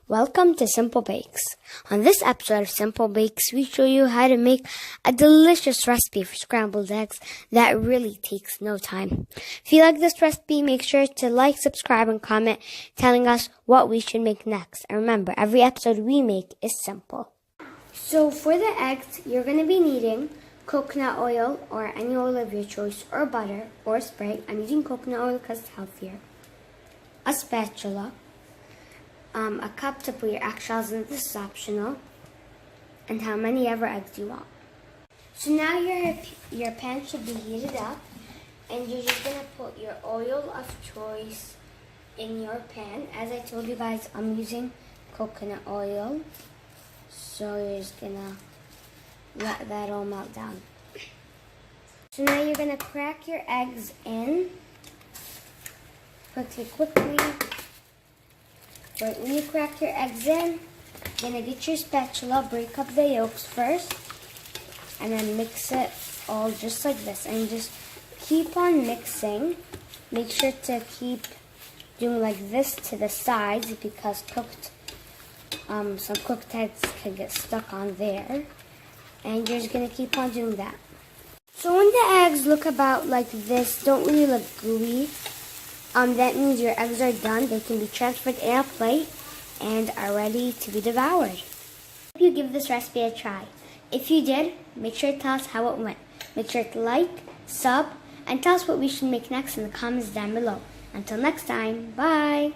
Welcome to Simple Bakes. On this episode of Simple Bakes, we show you how to make a delicious recipe for scrambled eggs that really takes no time. If you like this recipe, make sure to like, subscribe, and comment telling us what we should make next. And remember, every episode we make is simple. So for the eggs, you're going to be needing coconut oil or any oil of your choice, or butter or spray. I'm using coconut oil because it's healthier. A spatula. A cup to put your eggshells in. This is optional. And how many ever eggs you want. So now your pan should be heated up. And you're just going to put your oil of choice in your pan. As I told you guys, I'm using coconut oil. So you're just going to let that all melt down. So now you're going to crack your eggs in. Quickly. Right, when you crack your eggs in, you're going to get your spatula, break up the yolks first, and then mix it all just like this. And just keep on mixing. Make sure to keep doing like this to the sides because some cooked eggs can get stuck on there. And you're just going to keep on doing that. So when the eggs look about like this, don't really look gooey, that means your eggs are done. They can be transferred in a plate and are ready to be devoured. Hope you give this recipe a try. If you did, make sure to tell us how it went. Make sure to like, sub, and tell us what we should make next in the comments down below. Until next time, bye!